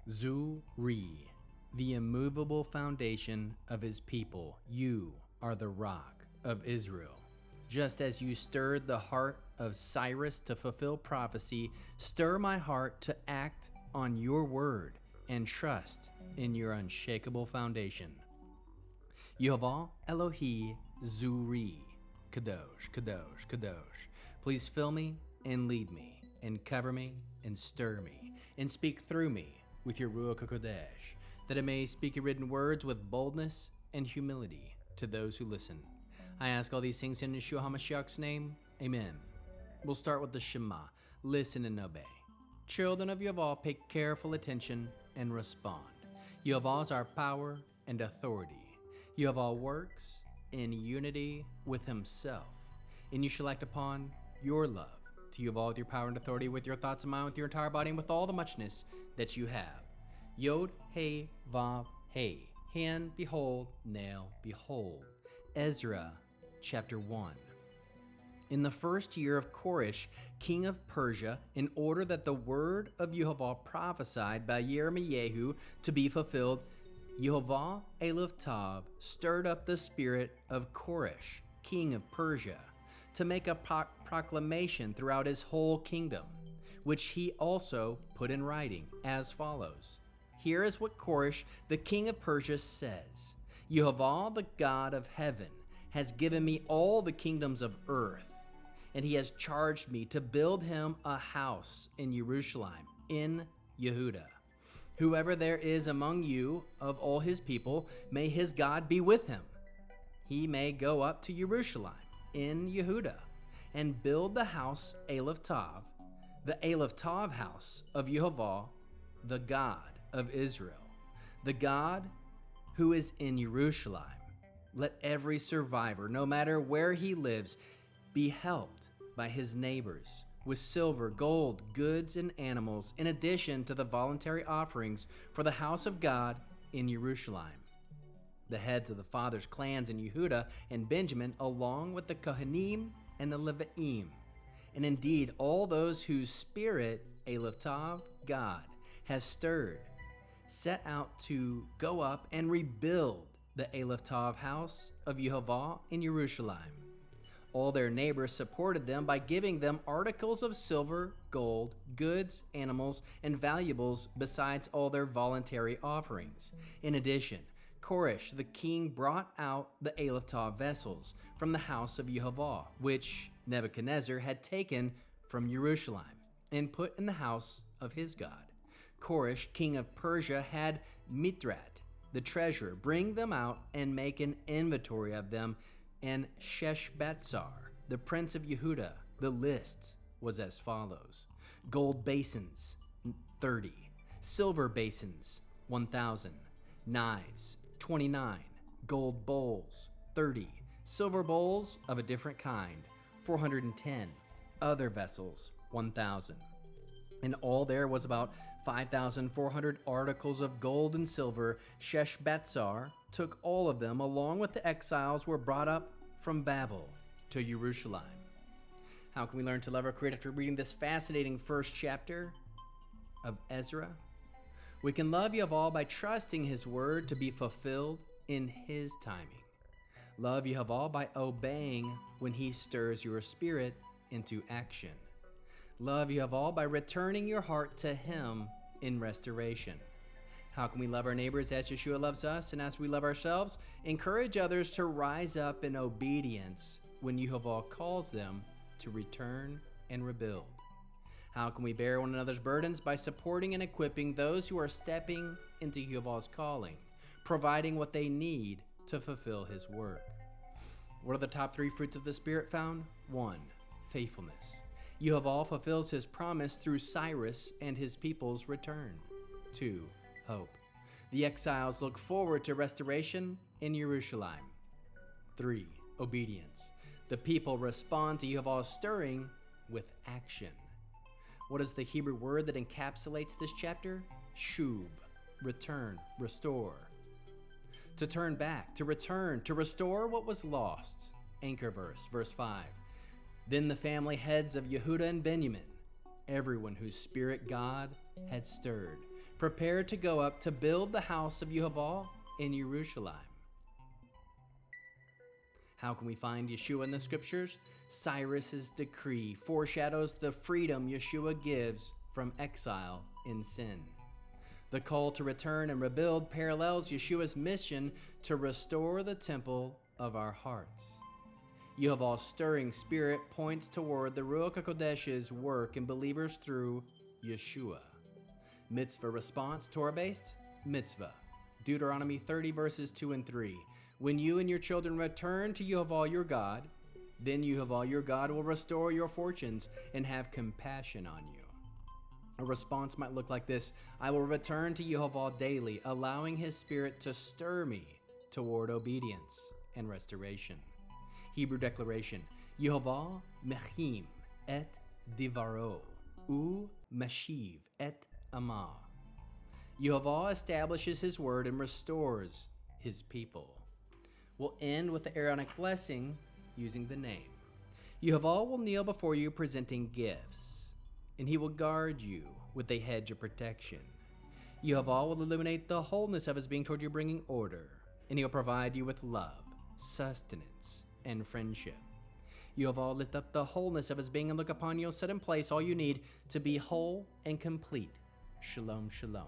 Zu-Ri, the immovable foundation of his people. You are the rock of Israel. Just as you stirred the heart of Cyrus to fulfill prophecy, stir my heart to act on your word and trust in your unshakable foundation. Yehovah Elohi Zu-Ri, Kadosh, Kadosh, Kadosh. Please fill me and lead me and cover me and stir me and speak through me with your Ruach HaKodesh, that I may speak your written words with boldness and humility to those who listen. I ask all these things in Yeshua HaMashiach's name. Amen. We'll start with the Shema. Listen and obey. Children of Yehovah, pay careful attention and respond. Yehovah is our power and authority. Yehovah works in unity with himself, and you shall act upon your love to Yehovah with your power and authority, with your thoughts and mind, with your entire body, and with all the muchness that you have. Yod, He, Vav, He. Hand, behold, nail, behold. Ezra, chapter 1. In the first year of Koresh, king of Persia, in order that the word of Yehovah prophesied by Yirmiyahu to be fulfilled, Yehovah Eliftav stirred up the spirit of Koresh, king of Persia, to make a proclamation throughout his whole kingdom, which he also put in writing as follows. Here is what Koresh, the king of Persia, says. Yehovah, the God of heaven, has given me all the kingdoms of earth, and he has charged me to build him a house in Jerusalem, in Yehudah. Whoever there is among you of all his people, may his God be with him. He may go up to Jerusalem in Yehudah and build the house Eliftav, the Eliftav house of Yehovah, the God of Israel, the God who is in Jerusalem. Let every survivor, no matter where he lives, be helped by his neighbors with silver, gold, goods, and animals, in addition to the voluntary offerings for the house of God in Jerusalem. The heads of the fathers' clans in Yehudah and Benjamin, along with the Kohanim and the Levi'im, and indeed all those whose spirit Eliftav, God, has stirred, set out to go up and rebuild the Eliftav house of Yehovah in Jerusalem. All their neighbors supported them by giving them articles of silver, gold, goods, animals, and valuables, besides all their voluntary offerings. In addition, Koresh the king brought out the Eliftav vessels from the house of Yehovah, which Nebuchadnezzar had taken from Jerusalem and put in the house of his God. Koresh, king of Persia, had Mithrat, the treasurer, bring them out and make an inventory of them, and Sheshbatzar, the prince of Yehudah. The list was as follows: gold basins, 30; silver basins, 1,000; knives, 29; gold bowls, 30; silver bowls of a different kind, 410; other vessels, 1,000. In all there was about 5,400 articles of gold and silver. Sheshbatzar took all of them, along with the exiles were brought up from Babel to Jerusalem. How can we learn to love our Creator after reading this fascinating first chapter of Ezra? We can love Yehovah by trusting his word to be fulfilled in his timing. Love Yehovah by obeying when he stirs your spirit into action. Love Yehovah by returning your heart to him in restoration. How can we love our neighbors as Yeshua loves us, and as we love ourselves? Encourage others to rise up in obedience when Yehovah calls them to return and rebuild. How can we bear one another's burdens? By supporting and equipping those who are stepping into Yehovah's calling, providing what they need to fulfill his work. What are the top 3 fruits of the Spirit found? 1. Faithfulness. Yehovah fulfills his promise through Cyrus and his people's return. 2. Hope. The exiles look forward to restoration in Jerusalem. 3. Obedience. The people respond to Yehovah's stirring with action. What is the Hebrew word that encapsulates this chapter? Shuv. Return, restore. To turn back, to return, to restore what was lost. Anchor verse, verse 5. Then the family heads of Yehudah and Benjamin, everyone whose spirit God had stirred, prepare to go up to build the house of Yehovah in Jerusalem. How can we find Yeshua in the scriptures? Cyrus's decree foreshadows the freedom Yeshua gives from exile in sin. The call to return and rebuild parallels Yeshua's mission to restore the temple of our hearts. Yehovah's stirring spirit points toward the Ruach HaKodesh's work in believers through Yeshua. Mitzvah response, Torah-based, mitzvah. Deuteronomy 30 verses 2 and 3. When you and your children return to Yehovah your God, then Yehovah your God will restore your fortunes and have compassion on you. A response might look like this: I will return to Yehovah daily, allowing his spirit to stir me toward obedience and restoration. Hebrew declaration: Yehovah mechim et divaro, u meshiv et amah. Yehovah establishes his word and restores his people. We'll end with the Aaronic blessing using the name. Yehovah will kneel before you presenting gifts, and he will guard you with a hedge of protection. Yehovah will illuminate the wholeness of his being toward you, bringing order, and he'll provide you with love, sustenance, and friendship. Yehovah will lift up the wholeness of his being and look upon you and set in place all you need to be whole and complete. Shalom, shalom.